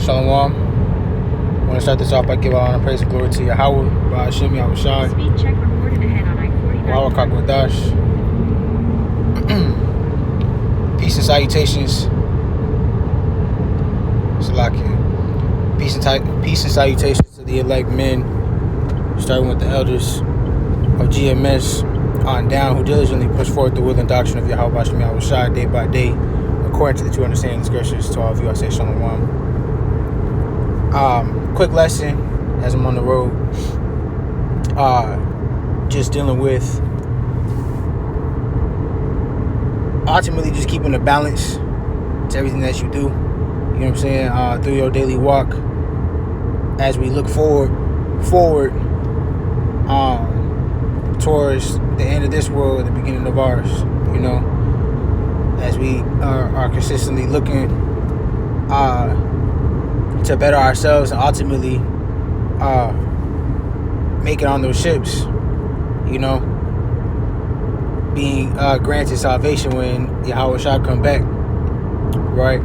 Shalom. I want to start this off by giving honor, praise, and glory to Yahweh, Ba'ashim Yahushai, Speed check recorded ahead on I-49. Wawa Kakwadash. Peace and salutations. Salakia. Peace and salutations to the elect men, starting with the elders of GMS on down, who diligently push forward the will and doctrine of Yahweh Ba'ashim Yahushai day by day, according to the true understanding of the scriptures. To all of you, I say Shalom. Quick lesson as I'm on the road. Just dealing with ultimately just keeping a balance to everything that you do. You know what I'm saying? Through your daily walk, as we look forward towards the end of this world, the beginning of ours. You know, as we are consistently looking to better ourselves and ultimately make it on those ships, you know, being granted salvation when Yahweh shall come back, right?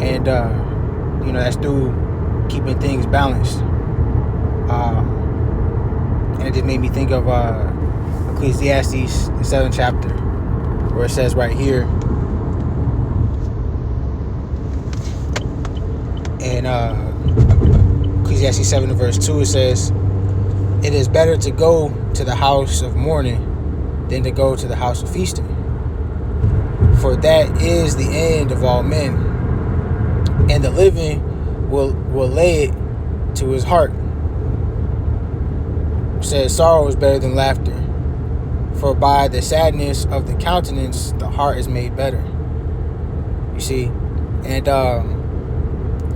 And you know, that's through keeping things balanced. And it just made me think of Ecclesiastes, the 7th chapter, where it says right here, and Ecclesiastes 7 verse 2, it says, "It is better to go to the house of mourning than to go to the house of feasting. For that is the end of all men, and the living will lay it to his heart. It says, sorrow is better than laughter, for by the sadness of the countenance the heart is made better." You see, and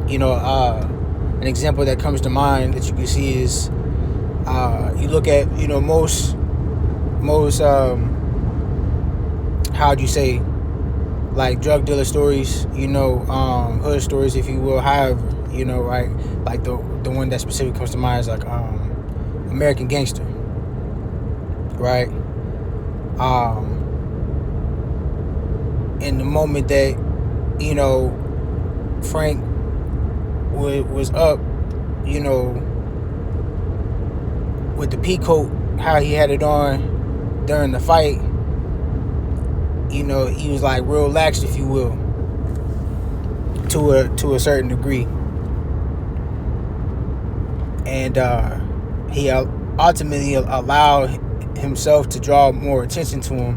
you know, an example that comes to mind that you can see is, you look at, you know, most how'd you say, like drug dealer stories, you know, hood stories, if you will, however, you know, right? Like the one that specifically comes to mind is like American Gangster, right? In the moment that, you know, Frank was up, you know, with the peacoat, how he had it on during the fight, you know, he was like real lax, if you will, to a certain degree. And he ultimately allowed himself to draw more attention to him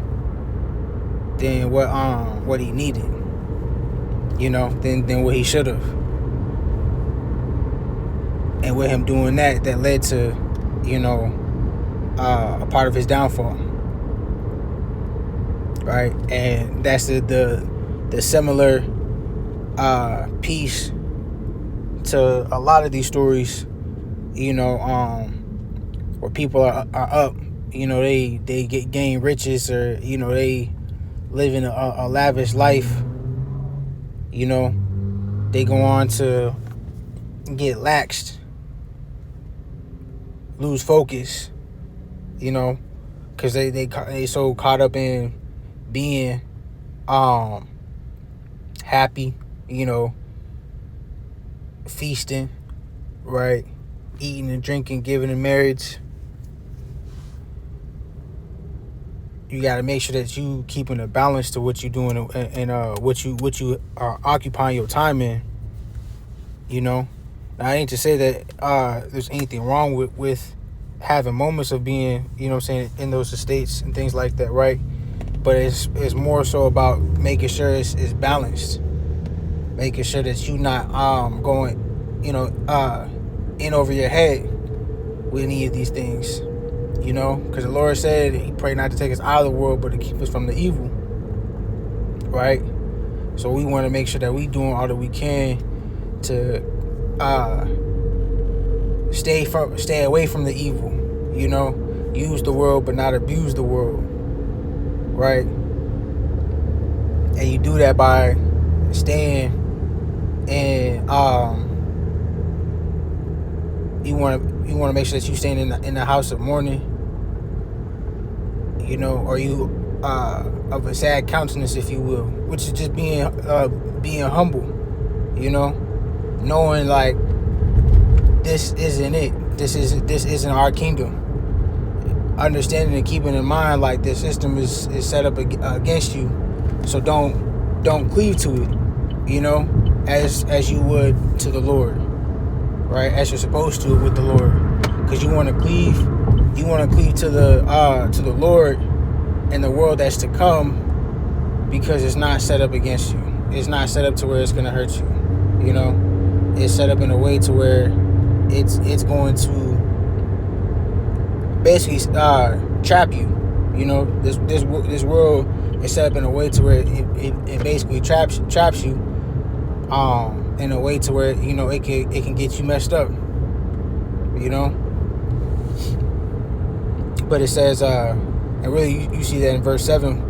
than what he needed, you know, than what he should have. And with him doing that led to, you know, a part of his downfall, right? And that's the similar piece to a lot of these stories, you know, where people are up, you know, they gain riches, or, you know, they live in a lavish life, you know, they go on to get laxed, lose focus, you know, because they so caught up in being happy, you know, feasting, right, eating and drinking, giving in marriage. You got to make sure that you keeping a balance to what you're doing and what you are occupying your time in, you know. Now, I ain't to say that there's anything wrong with having moments of being, you know what I'm saying, in those estates and things like that, right? But it's more so about making sure it's balanced, making sure that you not going, you know, in over your head with any of these things, you know, because the Lord said he prayed not to take us out of the world, but to keep us from the evil, right? So we want to make sure that we doing all that we can to stay away from the evil, you know, use the world but not abuse the world, right? And you do that by staying in you want to make sure that you staying in the house of mourning, you know, or you of a sad countenance, if you will, which is just being humble, you know, knowing like this isn't it. This isn't our kingdom. Understanding and keeping in mind like this system is set up against you, so don't cleave to it, as you would to the Lord, right? As you're supposed to with the Lord, because you want to cleave to the Lord and the world that's to come, because it's not set up against you. It's not set up to where it's gonna hurt you. It's set up in a way to where it's going to basically trap you. This world is set up in a way to where it basically traps you in a way to where it can get you messed up. But it says and really you see that in verse 7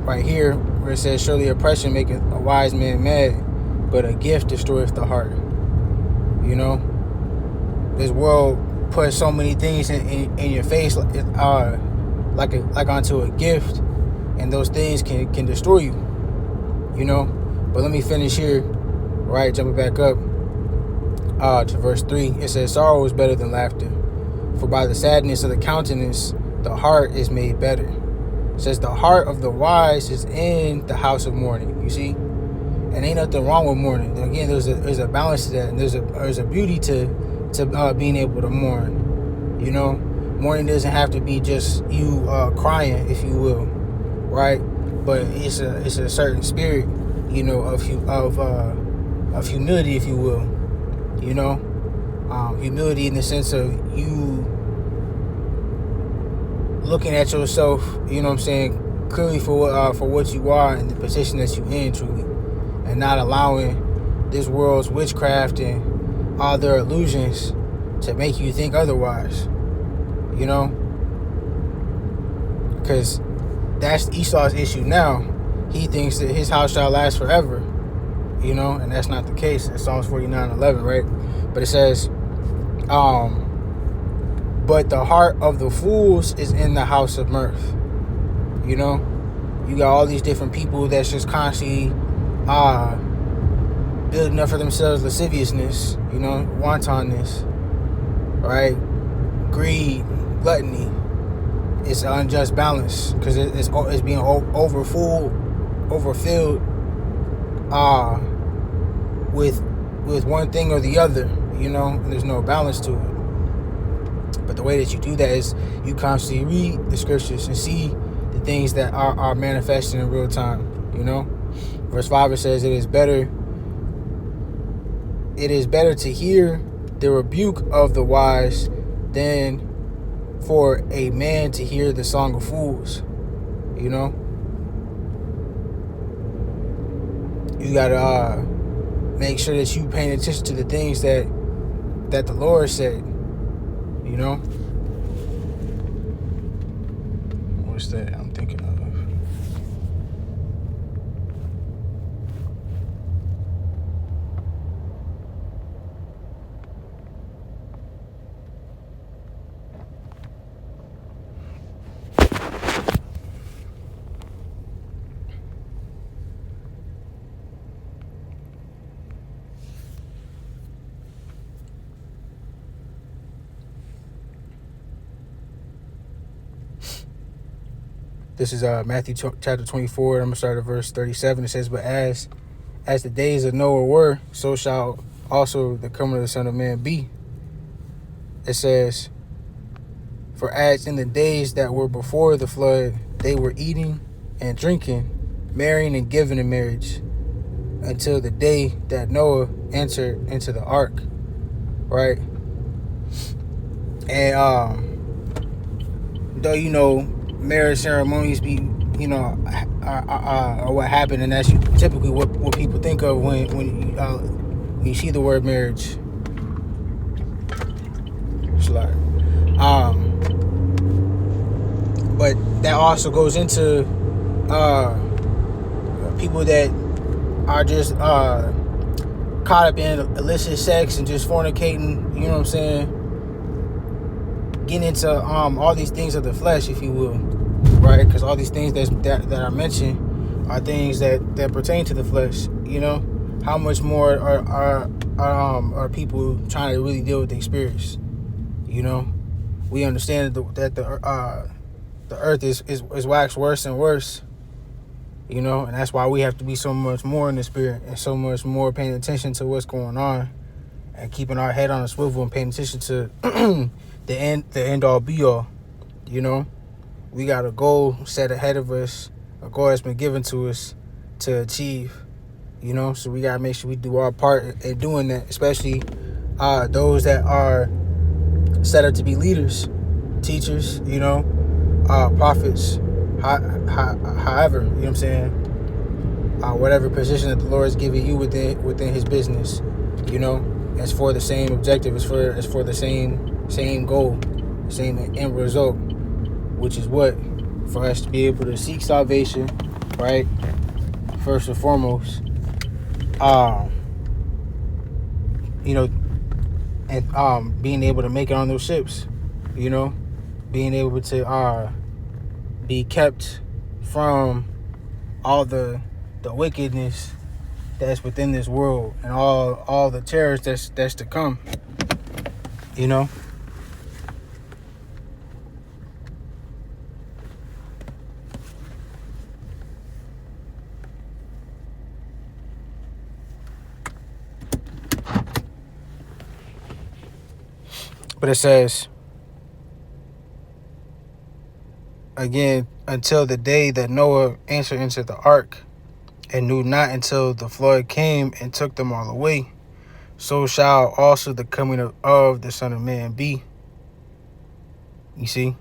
right here, where it says, surely oppression maketh a wise man mad, but a gift destroyeth the heart. This world puts so many things in your face like onto a gift, and those things can destroy you. But let me finish here, right? Jumping back up to verse 3, it says, sorrow is better than laughter, for by the sadness of the countenance the heart is made better. It says the heart of the wise is in the house of mourning. You see, and ain't nothing wrong with mourning. Again, there's a balance to that, and there's a beauty to being able to mourn. Mourning doesn't have to be just you crying, if you will, right? But it's a certain spirit, of humility, if you will. Humility in the sense of you looking at yourself, clearly for what you are and the position that you're in, truly, and not allowing this world's witchcraft and all their illusions to make you think otherwise. Because that's Esau's issue now. He thinks that his house shall last forever, and that's not the case. It's Psalms 49:11, right? But it says, but the heart of the fools is in the house of mirth. You got all these different people that's just constantly building up for themselves lasciviousness, wantonness, right? Greed, gluttony. It's an unjust balance, because it's being overfilled with one thing or the other, and there's no balance to it. But the way that you do that is you constantly read the scriptures and see the things that are manifesting in real time. Verse 5, it says, it is better to hear the rebuke of the wise than for a man to hear the song of fools. You gotta make sure that you paying attention to the things that the Lord said. What's that I'm thinking of? This is Matthew chapter 24. I'm going to start at verse 37. It says, but as the days of Noah were, so shall also the coming of the Son of Man be. It says, for as in the days that were before the flood, they were eating and drinking, marrying and giving in marriage, until the day that Noah entered into the ark. Right? And though marriage ceremonies be are what happened, and that's typically what people think of when you see the word marriage. But that also goes into people that are just caught up in illicit sex and just fornicating, getting into all these things of the flesh, if you will, right? Because all these things that are mentioned are things that pertain to the flesh. How much more are people trying to really deal with their spirits. You know, we understand that the earth is waxed worse and worse. You know, and that's why we have to be so much more in the spirit and so much more paying attention to what's going on and keeping our head on a swivel and paying attention to the end all be all. You know, we got a goal set ahead of us, a goal that's been given to us to achieve. You know, so we gotta make sure we do our part in doing that, especially those that are set up to be leaders, teachers, you know, prophets, however, you know what I'm saying, whatever position that the Lord is giving you within His business, you know, it's for the same objective, it's for the same goal, same end result, which is what, for us to be able to seek salvation, right? First and foremost, you know, and being able to make it on those ships, you know, being able to be kept from all the wickedness that's within this world and all the terrors that's to come, you know. But it says again, until the day that Noah entered into the ark and knew not until the flood came and took them all away, so shall also the coming of the Son of Man be. You see?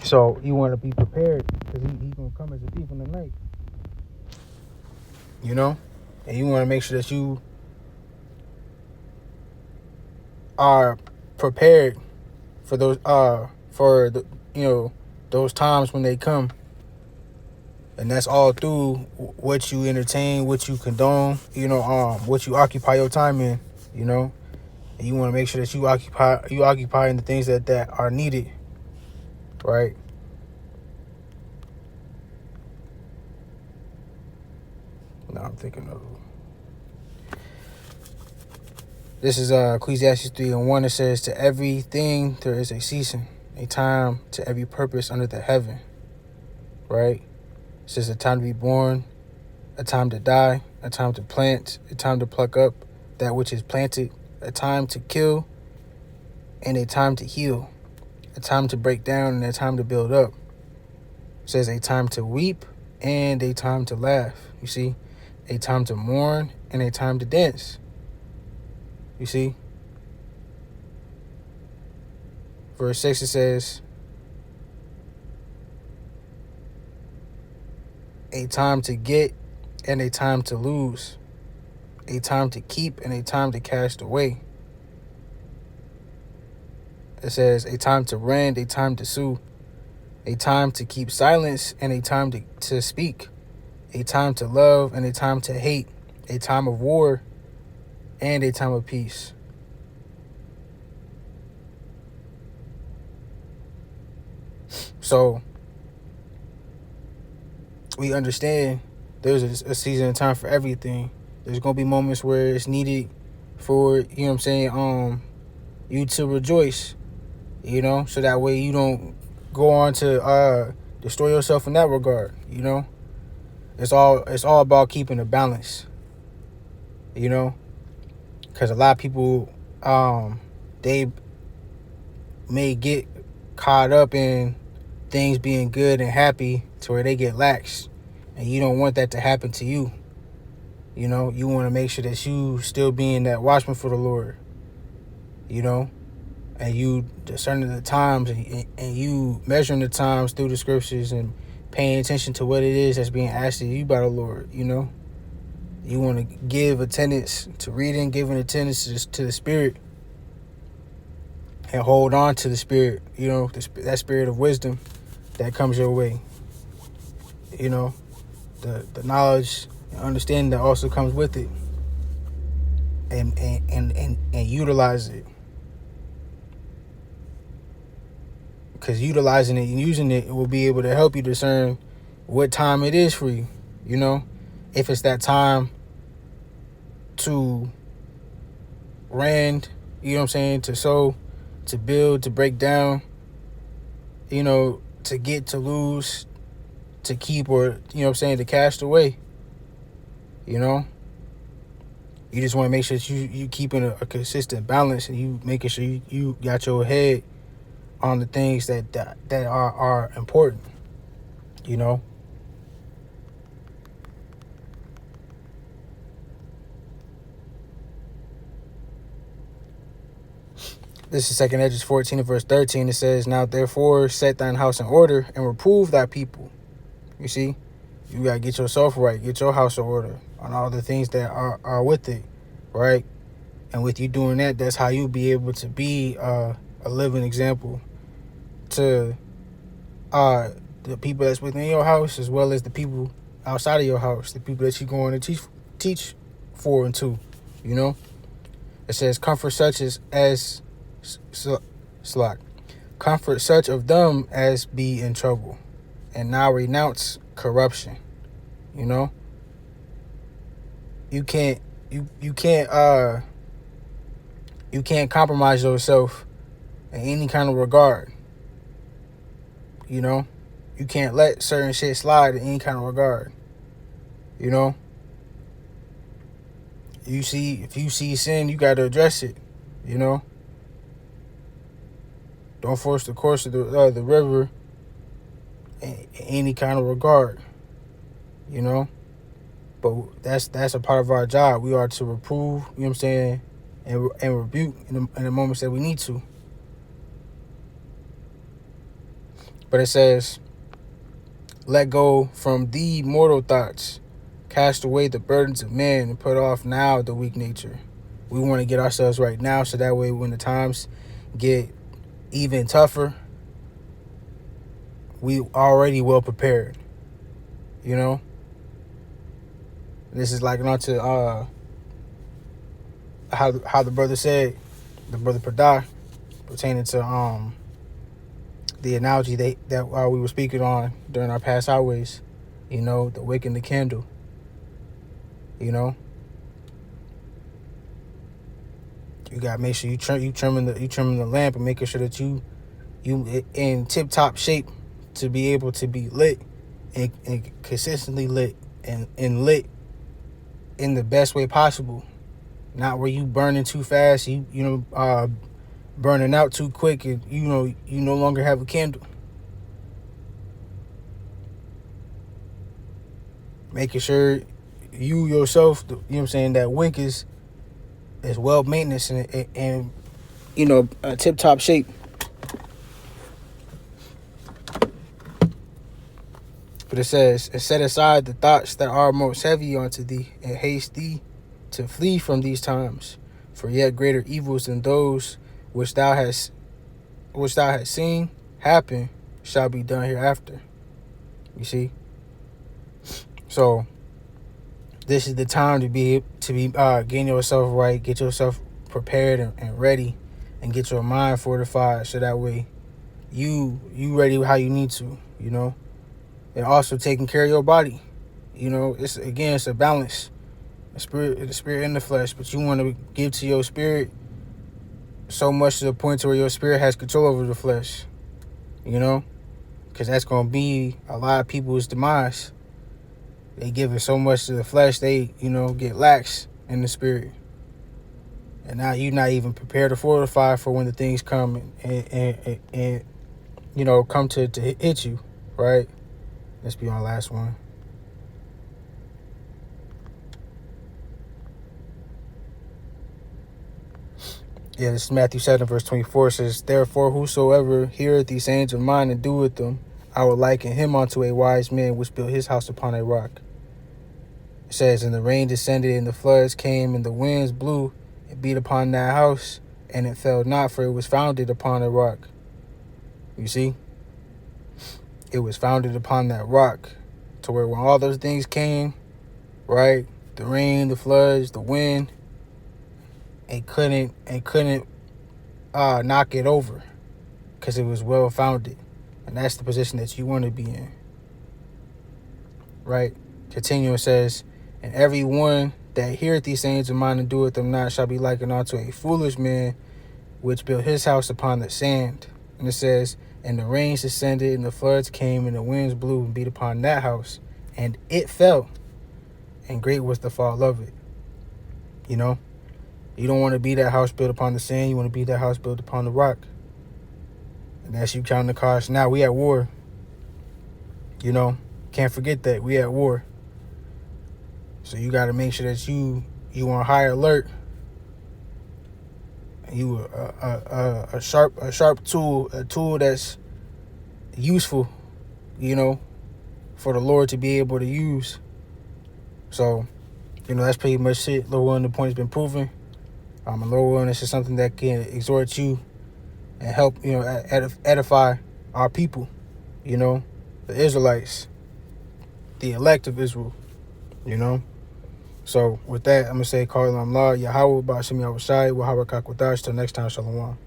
So you want to be prepared, because he's going to come as a thief in the night. You know? And you want to make sure that you are prepared for those those times when they come. And that's all through what you entertain, what you condone, you know, what you occupy your time in, you know. And you want to make sure that you occupy in the things that are needed, right? Now I'm thinking of, this is Ecclesiastes 3:1. It says, to everything there is a season, a time to every purpose under the heaven, right? It says a time to be born, a time to die, a time to plant, a time to pluck up that which is planted, a time to kill, and a time to heal, a time to break down and a time to build up. It says a time to weep and a time to laugh. You see, a time to mourn and a time to dance. You see, verse 6, it says a time to get and a time to lose, a time to keep and a time to cast away. It says a time to rend, a time to sue, a time to keep silence and a time to speak, a time to love and a time to hate, a time of war and a time of peace. So we understand there's a season and time for everything. There's going to be moments where it's needed for, you know what I'm saying, you to rejoice, you know, so that way you don't go on to destroy yourself in that regard, you know. It's all about keeping a balance, you know, because a lot of people, they may get caught up in things being good and happy to where they get lax, and you don't want that to happen to you. You know, you want to make sure that you still being that watchman for the Lord, you know, and you discerning the times and you measuring the times through the scriptures and paying attention to what it is that's being asked of you by the Lord, you know. You want to give attendance to reading, giving attendance to the Spirit, and hold on to the Spirit, you know, that spirit of wisdom that comes your way, you know, the knowledge and understanding that also comes with it, and utilize it, because utilizing it and using it will be able to help you discern what time it is for you, you know. If it's that time to rend, you know what I'm saying, to sow, to build, to break down, to get, to lose, to keep, or, you know what I'm saying, to cast away, You just want to make sure that you keeping a consistent balance, and you making sure you got your head on the things that are important, This is 2 Edges 14 and verse 13. It says, "Now therefore set thine house in order, and reprove thy people." You see? You got to get yourself right. Get your house in order on all the things that are with it, right? And with you doing that, that's how you be able to be a living example to the people that's within your house, as well as the people outside of your house, the people that you're going to teach for and to, It says, "Comfort such as comfort such of them as be in trouble, and now renounce corruption." You can't compromise yourself in any kind of regard. You can't let certain shit slide in any kind of regard. If you see sin, you got to address it. Don't force the course of the river in any kind of regard. But that's a part of our job. We are to reprove, you know what I'm saying, and rebuke in the moments that we need to. But it says, "Let go from thee mortal thoughts, cast away the burdens of men, and put off now the weak nature." We want to get ourselves right now, so that way when the times get even tougher, we already well prepared. This is like on to how the brother said, the brother Pradah, pertaining to the analogy that we were speaking on during our past highways, the wick and the candle. You gotta make sure you trimming the lamp, and making sure that you in tip top shape to be able to be lit and consistently lit and lit in the best way possible. Not where you burning too fast, burning out too quick, and you no longer have a candle. Making sure you yourself, that wick is well maintenance and tip top shape. But it says, "And set aside the thoughts that are most heavy unto thee, and haste thee to flee from these times. For yet greater evils than those which thou hast seen happen shall be done hereafter." You see? So this is the time to be getting yourself right, get yourself prepared and ready, and get your mind fortified, so that way you ready how you need to, and also taking care of your body. It's a balance, the spirit and the flesh, but you want to give to your spirit so much to the point to where your spirit has control over the flesh, because that's going to be a lot of people's demise. They give it so much to the flesh, they, get lax in the spirit. And now you're not even prepared to fortify for when the things come and come to hit you, right? Let's be on last one. Yeah, this is Matthew 7, verse 24. It says, "Therefore, whosoever heareth these sayings of mine and doeth them, I will liken him unto a wise man which built his house upon a rock." It says, "And the rain descended, and the floods came, and the winds blew and beat upon that house, and it fell not, for it was founded upon a rock." You see? It was founded upon that rock, to where when all those things came, right? The rain, the floods, the wind, and couldn't knock it over, because it was well founded. And that's the position that you want to be in, right? Continuing, says, "And every one that heareth these sayings of mine and doeth them not shall be likened unto a foolish man which built his house upon the sand. And it says, and the rains descended, and the floods came, and the winds blew and beat upon that house, and it fell, and great was the fall of it. You know, you don't want to be that house built upon the sand. You want to be that house built upon the rock. And that's you counting the cost. Now we at war. You know, can't forget that we at war. So you got to make sure that you on high alert. You a sharp tool, a tool that's useful, you know, for the Lord to be able to use. So, you know, that's pretty much it. Lord willing, the point has been proven. And Lord willing, this is something that can exhort you and help, you know, edify our people, you know, the Israelites, the elect of Israel, you know. So with that, I'm going to say, Call on Allah, Yahweh, Ba'ashim Yahushai, Waharakak Wadash. Till next time, Shalom.